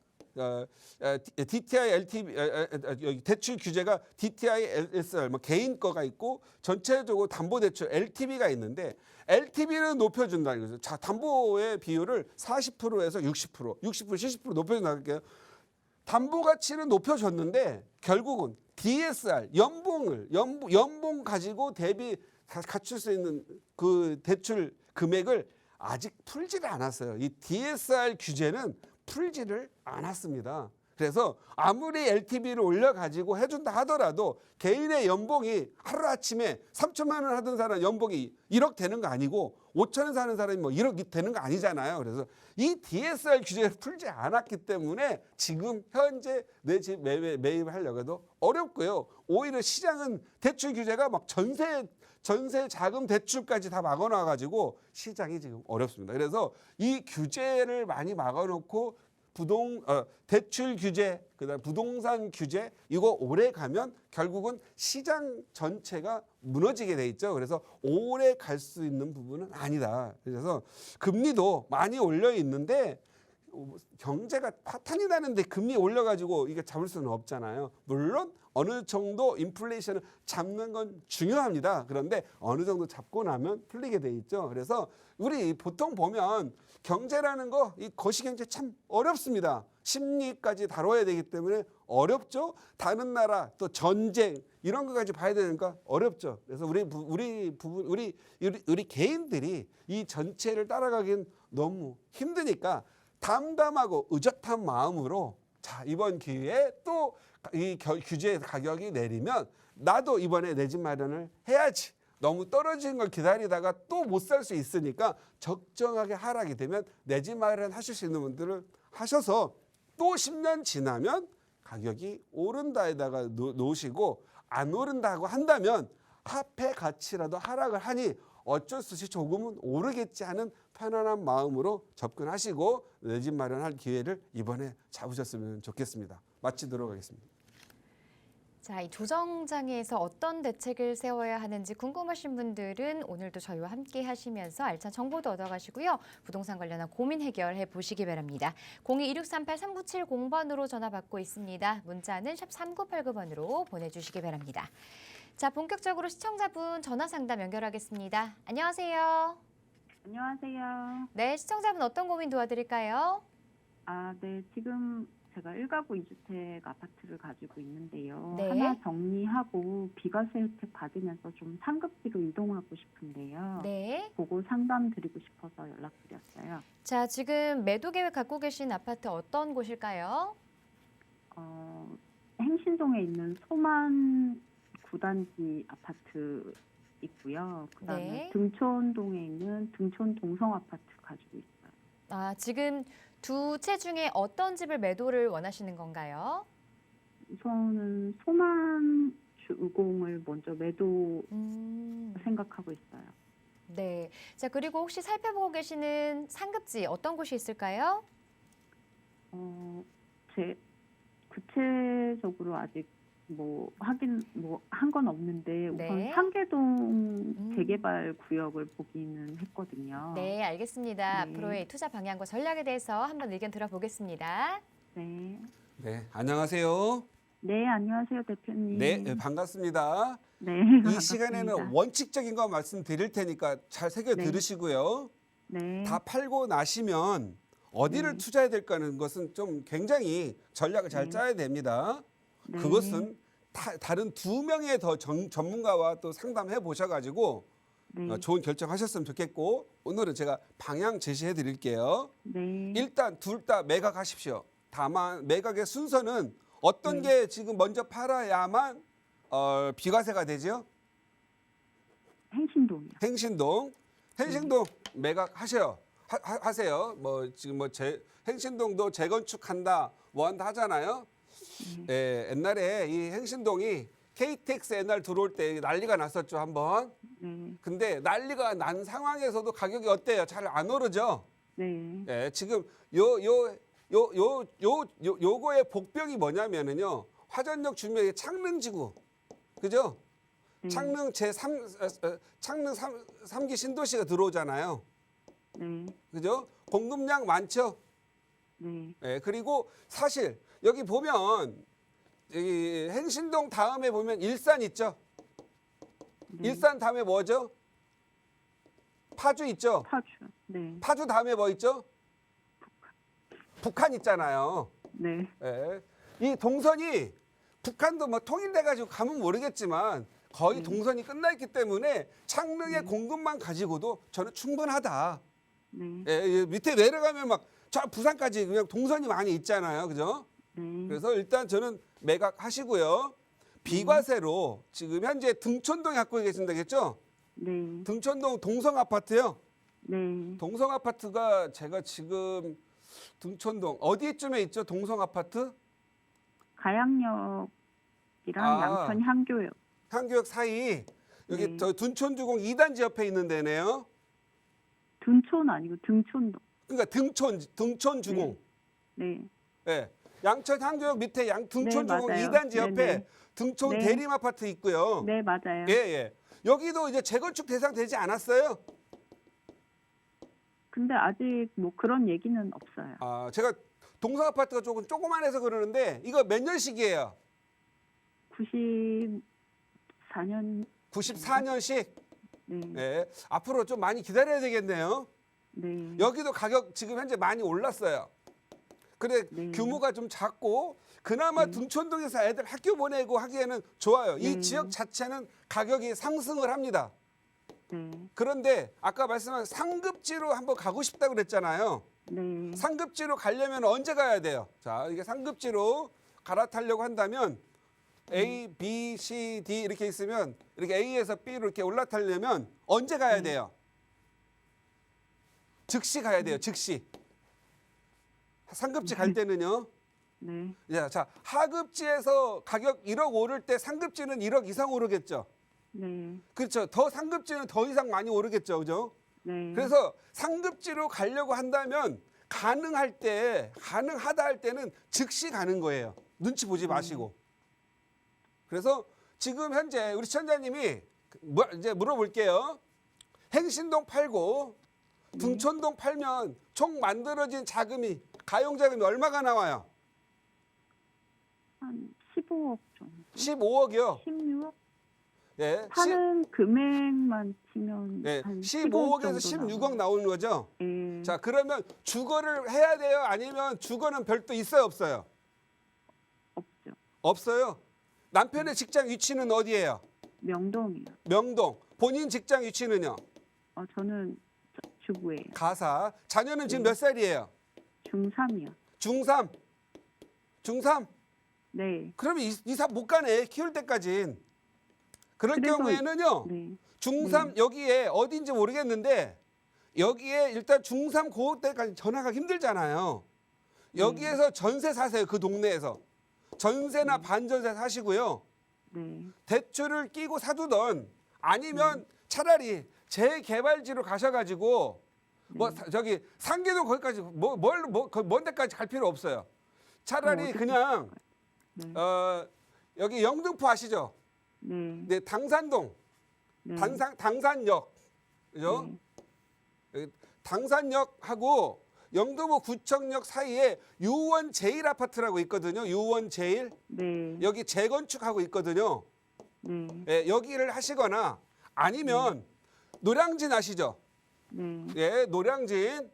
DTI, LTV 여기 대출 규제가 DTI, LSR 뭐 개인 거가 있고 전체적으로 담보 대출 LTV가 있는데 LTV는 높여준다는 거죠. 자, 담보의 비율을 40%에서 60%, 70% 높여준다 할게요. 담보 가치는 높여줬는데 결국은 DSR 연봉 가지고 대비 갖출 수 있는 그 대출 금액을 아직 풀지를 않았어요. 이 DSR 규제는 풀지를 않았습니다. 그래서 아무리 LTV를 올려가지고 해준다 하더라도 개인의 연봉이 하루아침에 3천만 원 하던 사람 연봉이 1억 되는 거 아니고 5천 원 사는 사람이 뭐 1억이 되는 거 아니잖아요. 그래서 이 DSR 규제를 풀지 않았기 때문에 지금 현재 내 집 매입하려고 해도 어렵고요. 오히려 시장은 대출 규제가 막 전세 자금 대출까지 다 막아놔가지고 시장이 지금 어렵습니다. 그래서 이 규제를 많이 막아놓고 대출 규제, 그다음 부동산 규제 이거 오래 가면 결국은 시장 전체가 무너지게 돼 있죠. 그래서 오래 갈 수 있는 부분은 아니다. 그래서 금리도 많이 올려 있는데 경제가 파탄이 나는데 금리 올려가지고 이게 잡을 수는 없잖아요. 물론 어느 정도 인플레이션을 잡는 건 중요합니다. 그런데 어느 정도 잡고 나면 풀리게 돼 있죠. 그래서 우리 보통 보면 경제라는 거, 이 거시경제 참 어렵습니다. 심리까지 다뤄야 되기 때문에 어렵죠. 다른 나라 또 전쟁 이런 것까지 봐야 되니까 어렵죠. 그래서 우리 개인들이 이 전체를 따라가기는 너무 힘드니까 담담하고 의젓한 마음으로 자, 이번 기회에 또 이 규제 가격이 내리면 나도 이번에 내 집 마련을 해야지. 너무 떨어지는 걸 기다리다가 또 못 살 수 있으니까 적정하게 하락이 되면 내 집 마련 하실 수 있는 분들은 하셔서 또 10년 지나면 가격이 오른다에다가 놓으시고 안 오른다고 한다면 화폐 가치라도 하락을 하니 어쩔 수 없이 조금은 오르겠지 하는 편안한 마음으로 접근하시고 내 집 마련할 기회를 이번에 잡으셨으면 좋겠습니다. 마치도록 하겠습니다. 자, 이 조정장에서 어떤 대책을 세워야 하는지 궁금하신 분들은 오늘도 저희와 함께 하시면서 알찬 정보도 얻어가시고요. 부동산 관련한 고민 해결해 보시기 바랍니다. 02-2638-3970번으로 전화 받고 있습니다. 문자는 샵 3989번으로 보내주시기 바랍니다. 자, 본격적으로 시청자분 전화 상담 연결하겠습니다. 안녕하세요. 안녕하세요. 네, 시청자분 어떤 고민 도와드릴까요? 네. 지금 제가 1가구 2주택 아파트를 가지고 있는데요. 네. 하나 정리하고 비과세 혜택 받으면서 좀 상급지로 이동하고 싶은데요. 네. 보고 상담 드리고 싶어서 연락드렸어요. 자, 지금 매도 계획 갖고 계신 아파트 어떤 곳일까요? 행신동에 있는 소만 9단지 아파트 있고요. 그다음에 네. 등촌동에 있는 등촌 동성 아파트 가지고 있어요. 아, 지금 두 채 중에 어떤 집을 매도를 원하시는 건가요? 우선은 소만 주공을 먼저 매도 생각하고 있어요. 네. 자, 그리고 혹시 살펴보고 계시는 상급지 어떤 곳이 있을까요? 제 구체적으로 아직 한 건 없는데 우선 네. 상계동 재개발 구역을 보기는 했거든요. 네, 알겠습니다. 네. 앞으로의 투자 방향과 전략에 대해서 한번 의견 들어보겠습니다. 네. 네, 안녕하세요. 네, 안녕하세요, 대표님. 네, 반갑습니다. 네, 이 반갑습니다. 시간에는 원칙적인 거 말씀드릴 테니까 잘 새겨 네. 들으시고요. 네. 다 팔고 나시면 어디를 네. 투자해야 될까는 것은 좀 굉장히 전략을 잘 네. 짜야 됩니다. 네. 그것은 다른 2명의 더 전문가와 또 상담해 보셔가지고 네. 좋은 결정하셨으면 좋겠고 오늘은 제가 방향 제시해 드릴게요. 네. 일단 둘 다 매각하십시오. 다만 매각의 순서는 어떤 네. 게 지금 먼저 팔아야만 비과세가 되죠? 행신동이요. 행신동. 행신동 매각하세요. 하세요. 뭐 지금 행신동도 재건축한다 뭐 한다 하잖아요. 예, 옛날에 이 행신동이 KTX 옛날 들어올 때 난리가 났었죠 한번. 네. 근데 난리가 난 상황에서도 가격이 어때요? 잘 안 오르죠. 네. 예, 지금 요거의 복병이 뭐냐면은요. 화전역 주변에 창릉지구, 그죠? 네. 창릉 창릉 3기 신도시가 들어오잖아요. 네. 그죠? 공급량 많죠? 네. 예, 그리고 사실 여기 보면 이 행신동 다음에 보면 일산 있죠? 네. 일산 다음에 뭐죠? 파주 있죠? 파주. 네. 파주 다음에 뭐 있죠? 북한 있잖아요. 네. 예. 이 동선이 북한도 뭐 통일돼가지고 가면 모르겠지만 거의 동선이 끝나 있기 때문에 창릉의 공급만 가지고도 저는 충분하다. 네. 예, 밑에 내려가면 막 저 부산까지 그냥 동선이 많이 있잖아요. 그죠? 네. 그래서 일단 저는 매각하시고요. 비과세로 지금 현재 등촌동에 갖고 계신다겠죠? 네. 등촌동 동성 아파트요. 네. 동성 아파트가 제가 지금 등촌동 어디쯤에 있죠? 동성 아파트? 가양역이랑 아. 양천 향교역. 향교역 사이 여기 네. 저 둔촌주공 2단지 옆에 있는 데네요. 둔촌 아니고 등촌동. 그러니까 등촌주공. 네. 예. 양천 향교역 밑에 등촌주공 맞아요. 2단지 옆에 네네. 등촌 네. 대림 아파트 있고요. 네, 맞아요. 예, 예. 여기도 이제 재건축 대상 되지 않았어요? 근데 아직 뭐 그런 얘기는 없어요. 아, 제가 동성 아파트가 조금 조그만해서 그러는데 이거 몇 년식이에요? 94년. 94년식. 네. 예. 앞으로 좀 많이 기다려야 되겠네요. 네. 여기도 가격 지금 현재 많이 올랐어요. 근데 네. 규모가 좀 작고 그나마 등촌동에서 애들 학교 보내고 하기에는 좋아요. 이 네. 지역 자체는 가격이 상승을 합니다. 네. 그런데 아까 말씀한 상급지로 한번 가고 싶다고 그랬잖아요. 네. 상급지로 가려면 언제 가야 돼요? 자, 이게 상급지로 갈아타려고 한다면 A, B, C, D 이렇게 있으면 이렇게 A에서 B로 이렇게 올라타려면 언제 가야 돼요? 즉시 가야 돼요. 즉시. 상급지 갈 때는요. 네. 자, 하급지에서 가격 1억 오를 때 상급지는 1억 이상 오르겠죠. 네. 그렇죠. 더 상급지는 더 이상 많이 오르겠죠. 그죠? 네. 그래서 상급지로 가려고 한다면 가능하다 할 때는 즉시 가는 거예요. 눈치 보지 마시고. 그래서 지금 현재 우리 시청자님이 이제 물어볼게요. 행신동 팔고 등촌동 팔면 총 만들어진 자금이 가용자금이 얼마가 나와요? 한 15억 정도. 15억이요. 16억? 예. 파는 금액만 치면 예. 한 15억에서 15억 16억 나오는 거죠. 예. 자, 그러면 주거를 해야 돼요? 아니면 주거는 별도 있어요, 없어요? 없죠. 없어요. 남편의 직장 위치는 어디예요? 명동이요. 명동. 본인 직장 위치는요? 저는 주부예요. 가사. 자녀는 지금 몇 살이에요? 중3이요. 중3. 중3? 네. 그러면 이사 못 가네. 키울 때까진. 그럴 그래서- 경우에는요. 네. 중3 여기에 어딘지 모르겠는데 여기에 일단 중3 고학 때까지 전화가 힘들잖아요. 여기에서 전세 사세요. 그 동네에서. 전세나 반전세 사시고요. 네. 대출을 끼고 사두던 아니면 차라리 재개발지로 가셔가지고 저기 상계동 거기까지 먼 데까지 갈 필요 없어요. 차라리 어떻게 그냥 네. 여기 영등포 아시죠? 네. 네, 당산동, 네. 당산역, 그죠? 당산역하고 영등포 구청역 사이에 유원 제일 아파트라고 있거든요. 유원 제일 네. 여기 재건축하고 있거든요. 네. 예, 여기를 하시거나 아니면 노량진 아시죠? 네. 예, 노량진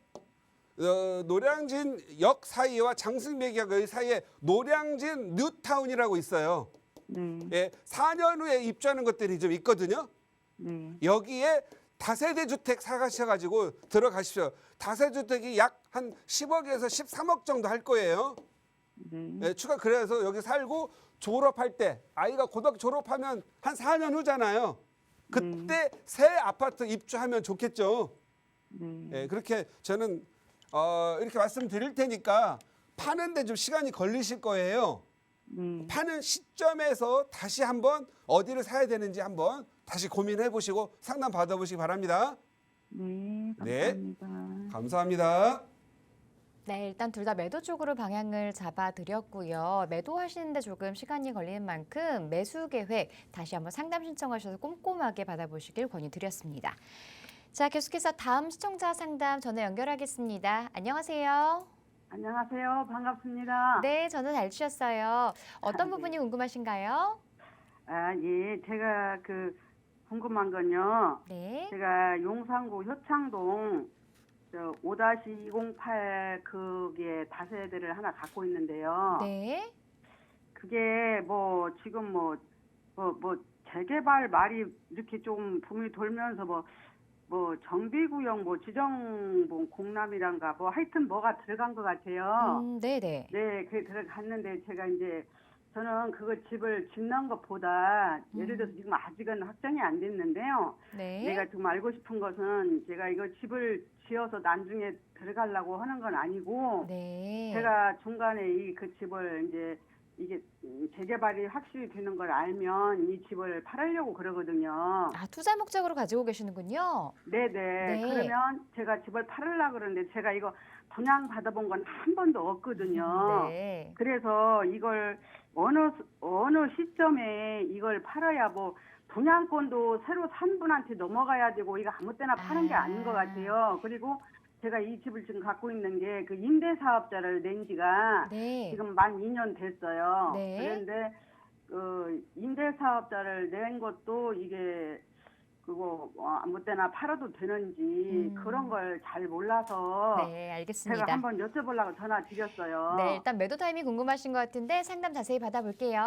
역 사이와 장승맥역 사이에 노량진 뉴타운이라고 있어요. 네. 예, 4년 후에 입주하는 것들이 좀 있거든요. 네. 여기에 다세대 주택 사가셔가지고 들어가십시오. 다세주택이 약 한 10억에서 13억 정도 할 거예요. 네. 예, 추가 그래서 여기 살고 졸업할 때 아이가 고등학교 졸업하면 한 4년 후잖아요. 그때 새 아파트 입주하면 좋겠죠. 네. 예, 그렇게 저는 이렇게 말씀드릴 테니까 파는데 좀 시간이 걸리실 거예요. 네. 파는 시점에서 다시 한번 어디를 사야 되는지 한번 다시 고민해 보시고 상담 받아보시기 바랍니다. 네. 네. 감사합니다. 감사합니다. 네, 일단 둘 다 매도 쪽으로 방향을 잡아드렸고요. 매도하시는데 조금 시간이 걸리는 만큼 매수 계획 다시 한번 상담 신청하셔서 꼼꼼하게 받아보시길 권유드렸습니다. 자, 계속해서 다음 시청자 상담 전화 연결하겠습니다. 안녕하세요. 안녕하세요. 반갑습니다. 네, 전화 잘 주셨어요. 어떤 네. 부분이 궁금하신가요? 예. 제가 궁금한 건요. 네. 제가 용산구 효창동 5-208 그게 다세대를 하나 갖고 있는데요. 네. 그게 지금 재개발 말이 이렇게 좀 붐이 돌면서 정비구역 지정 공람이란가 하여튼 뭐가 들어간 것 같아요. 네네. 네, 그게 들어갔는데 제가 이제 저는 그거 집을 짓는 것보다 예를 들어서 지금 아직은 확정이 안 됐는데요. 네. 내가 지금 알고 싶은 것은 제가 이거 집을 지어서 나중에 들어가려고 하는 건 아니고 네. 제가 중간에 그 집을 이제 이게 재개발이 확실히 되는 걸 알면 이 집을 팔으려고 그러거든요. 아, 투자 목적으로 가지고 계시는군요. 네네. 네. 그러면 제가 집을 팔으려고 그러는데 제가 이거 분양 받아본 건 한 번도 없거든요. 네. 그래서 이걸 어느 시점에 이걸 팔아야 분양권도 새로 산 분한테 넘어가야 되고 이거 아무 때나 파는 게 아닌 것 같아요. 그리고 제가 이 집을 지금 갖고 있는 게 그 임대사업자를 낸 지가 네. 지금 만 2년 됐어요. 네. 그런데 임대사업자를 낸 것도 이게 아무 때나 팔아도 되는지 그런 걸 잘 몰라서 네, 알겠습니다. 제가 한번 여쭤보려고 전화 드렸어요. 네, 일단 매도 타임이 궁금하신 것 같은데 상담 자세히 받아볼게요.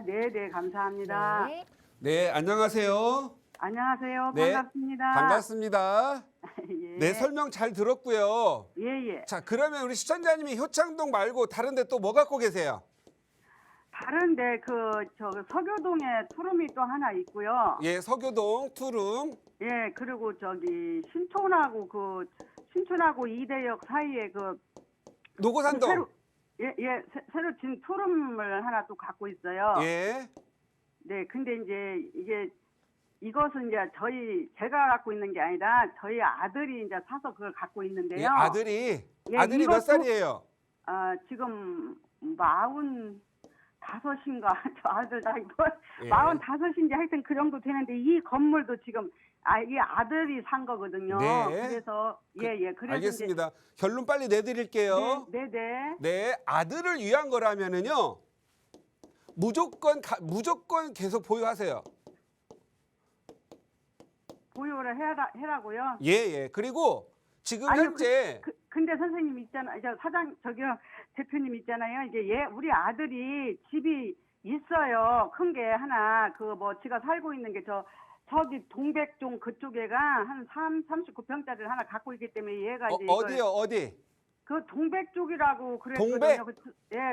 네, 감사합니다. 네. 네, 안녕하세요. 안녕하세요. 네, 반갑습니다. 반갑습니다. 예. 네, 설명 잘 들었고요. 예. 자, 그러면 우리 시청자님이 효창동 말고 다른 데 또 뭐 갖고 계세요? 다른데 서교동에 투룸이 또 하나 있고요. 예, 서교동 투룸. 예, 그리고 신촌하고 이대역 사이에 노고산동. 새로 진 투룸을 하나 또 갖고 있어요. 예. 네, 근데 이제 이것은 이제 제가 갖고 있는 게 아니라 저희 아들이 이제 사서 그걸 갖고 있는데요. 예, 아들이 예, 몇 이것도- 살이에요? 지금 45인가 저 아들 나이 예. 45인지 하여튼 그 정도 되는데 이 건물도 지금 이게 아들이 산 거거든요. 네. 그래서 그래서 알겠습니다. 결론 빨리 내드릴게요. 이제, 네. 네, 아들을 위한 거라면은요. 무조건 계속 보유하세요. 보유를 해라고요. 예. 그리고 지금 아니요, 현재 근데 선생님 있잖아요. 대표님 있잖아요. 이제 우리 아들이 집이 있어요. 큰 게 하나 지가 살고 있는 게 저기 동백종 그쪽에가 한 39평짜리를 하나 갖고 있기 때문에 얘가 이제 어디요? 어디? 그 동백 쪽이라고 그랬거든요.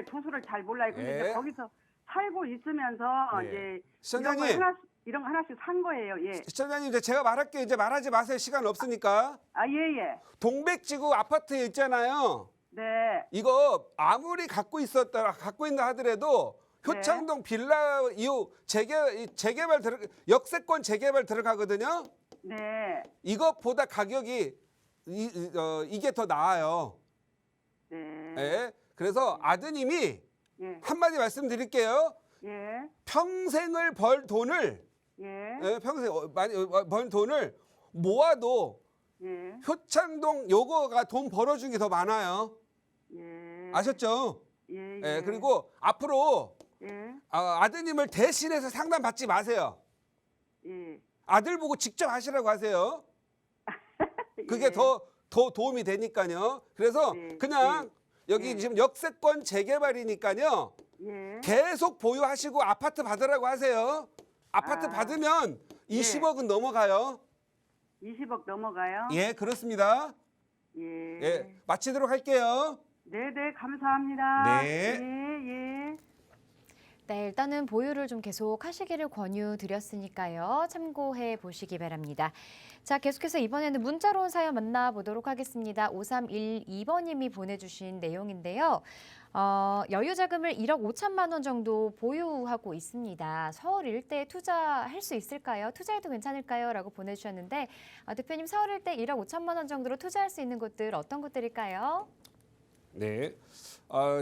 주소를 잘 몰라요. 근데 예. 이제 거기서 살고 있으면서 예. 이제 시청자님, 이런 거 하나씩 산 거예요. 예. 시청자님 이제 제가 말할게요. 이제 말하지 마세요. 시간 없으니까. 예. 동백지구 아파트에 있잖아요. 네. 이거 아무리 갖고 있다 하더라도 효창동 빌라 이후 재개발 역세권 재개발 들어가거든요. 네. 이것보다 가격이 이게 더 나아요. 네. 예. 그래서 아드님이 예. 한마디 말씀드릴게요. 예. 평생을 벌 돈을 예. 평생 많이 벌 돈을 모아도 예. 효창동 요거가 돈 벌어준 게 더 많아요. 예. 아셨죠? 예. 예. 그리고 앞으로 예. 아드님을 대신해서 상담 받지 마세요. 예. 아들 보고 직접 하시라고 하세요. 그게 예. 더 도움이 되니까요. 그래서 네, 그냥 여기 네. 지금 역세권 재개발이니까요. 예. 계속 보유하시고 아파트 받으라고 하세요. 아파트 아. 받으면 20억은 넘어가요. 20억 넘어가요? 예, 그렇습니다. 예. 예, 마치도록 할게요. 네네, 감사합니다. 네. 예, 예. 네, 일단은 보유를 좀 계속 하시기를 권유드렸으니까요. 참고해 보시기 바랍니다. 자, 계속해서 이번에는 문자로 온 사연 만나보도록 하겠습니다. 5312번님이 보내주신 내용인데요. 여유 자금을 1억 5천만 원 정도 보유하고 있습니다. 서울 일대에 투자할 수 있을까요? 투자해도 괜찮을까요? 라고 보내주셨는데 대표님 서울 일대 1억 5천만 원 정도로 투자할 수 있는 곳들 어떤 곳들일까요? 네,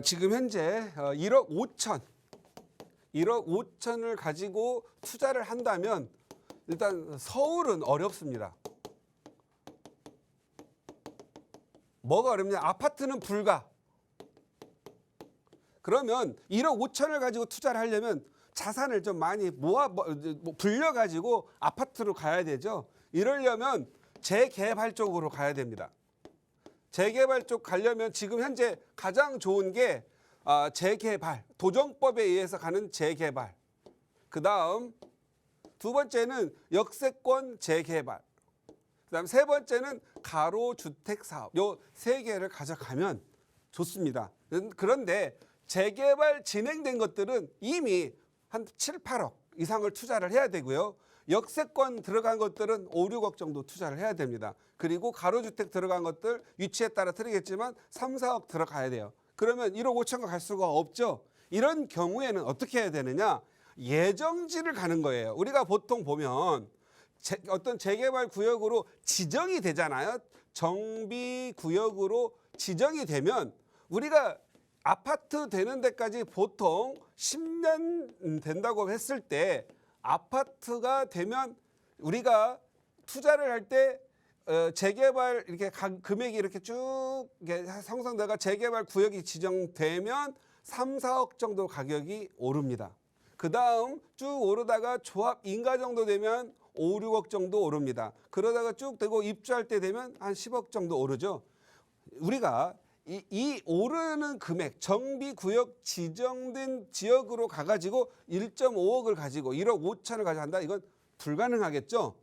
지금 현재 1억 5천을 가지고 투자를 한다면 일단 서울은 어렵습니다. 뭐가 어렵냐? 아파트는 불가. 그러면 1억 5천을 가지고 투자를 하려면 자산을 좀 많이 불려가지고 아파트로 가야 되죠. 이러려면 재개발 쪽으로 가야 됩니다. 재개발 쪽 가려면 지금 현재 가장 좋은 게 재개발, 도정법에 의해서 가는 재개발. 그 다음 두 번째는 역세권 재개발. 그 다음 세 번째는 가로주택 사업. 요 세 개를 가져가면 좋습니다. 그런데 재개발 진행된 것들은 이미 한 7, 8억 이상을 투자를 해야 되고요. 역세권 들어간 것들은 5, 6억 정도 투자를 해야 됩니다. 그리고 가로주택 들어간 것들 위치에 따라 틀리겠지만 3, 4억 들어가야 돼요. 그러면 1억 5천가 갈 수가 없죠. 이런 경우에는 어떻게 해야 되느냐? 예정지를 가는 거예요. 우리가 보통 보면 어떤 재개발 구역으로 지정이 되잖아요. 정비 구역으로 지정이 되면 우리가 아파트 되는 데까지 보통 10년 된다고 했을 때 아파트가 되면 우리가 투자를 할 때 재개발 이렇게 금액이 이렇게 쭉 형성되가 재개발 구역이 지정되면 3, 4억 정도 가격이 오릅니다. 그 다음 쭉 오르다가 조합 인가 정도 되면 5, 6억 정도 오릅니다. 그러다가 쭉 되고 입주할 때 되면 한 10억 정도 오르죠. 우리가 이 오르는 금액, 정비구역 지정된 지역으로 가가지고 1.5억을 가지고 1억 5천을 가지고 한다? 이건 불가능하겠죠.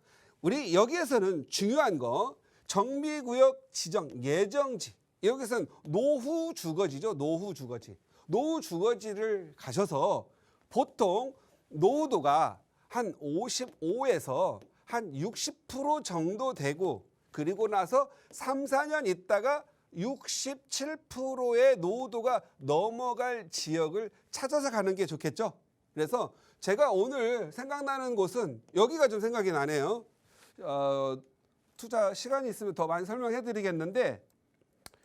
우리 여기에서는 중요한 거 정비구역 지정 예정지. 여기서는 노후 주거지죠. 노후 주거지. 노후 주거지를 가셔서 보통 노후도가 한 55에서 한 60% 정도 되고 그리고 나서 3, 4년 있다가 67%의 노후도가 넘어갈 지역을 찾아서 가는 게 좋겠죠. 그래서 제가 오늘 생각나는 곳은 여기가 좀 생각이 나네요. 투자 시간이 있으면 더 많이 설명해 드리겠는데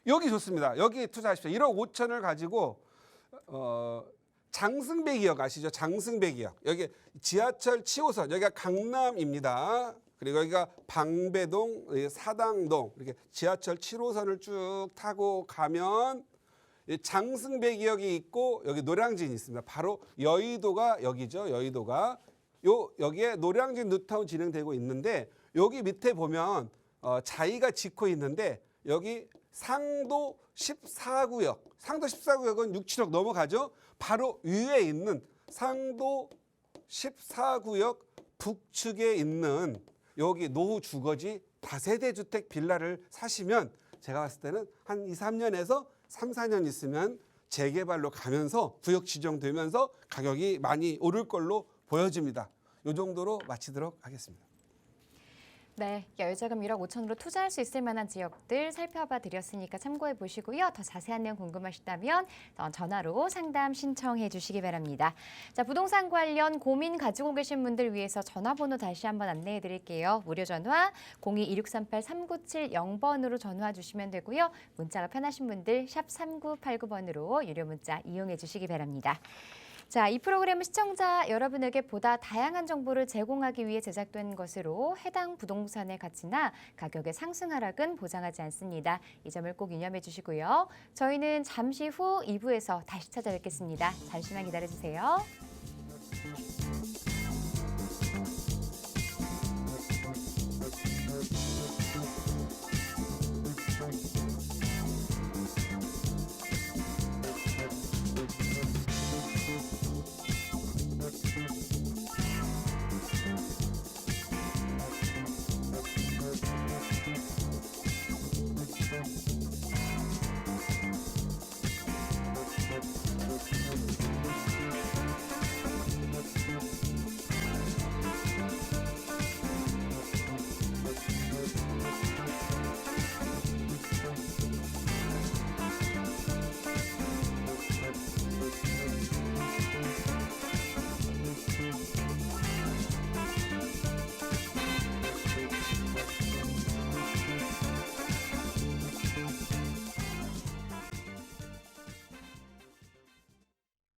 여기 좋습니다. 여기 투자하십시오. 1억 5천을 가지고 장승배기역 아시죠? 장승배기역. 여기 지하철 7호선 여기가 강남입니다. 그리고 여기가 방배동, 사당동 이렇게 지하철 7호선을 쭉 타고 가면 장승배기역이 있고 여기 노량진이 있습니다. 바로 여의도가 여기죠. 여의도가 여기에 노량진 뉴타운 진행되고 있는데 여기 밑에 보면 자이가 짓고 있는데 여기 상도 14구역. 상도 14구역은 6, 7억 넘어가죠. 바로 위에 있는 상도 14구역 북측에 있는 여기 노후 주거지 다세대 주택 빌라를 사시면 제가 봤을 때는 한 2, 3년에서 3, 4년 있으면 재개발로 가면서 구역 지정되면서 가격이 많이 오를 걸로 보여집니다. 이 정도로 마치도록 하겠습니다. 네, 여유자금 1억 5천으로 투자할 수 있을 만한 지역들 살펴봐 드렸으니까 참고해 보시고요. 더 자세한 내용 궁금하시다면 전화로 상담 신청해 주시기 바랍니다. 자, 부동산 관련 고민 가지고 계신 분들 위해서 전화번호 다시 한번 안내해 드릴게요. 무료 전화 02-2638-3970번으로 전화 주시면 되고요. 문자가 편하신 분들 샵 3989번으로 유료 문자 이용해 주시기 바랍니다. 자, 이 프로그램은 시청자 여러분에게 보다 다양한 정보를 제공하기 위해 제작된 것으로 해당 부동산의 가치나 가격의 상승 하락은 보장하지 않습니다. 이 점을 꼭 유념해 주시고요. 저희는 잠시 후 2부에서 다시 찾아뵙겠습니다. 잠시만 기다려주세요.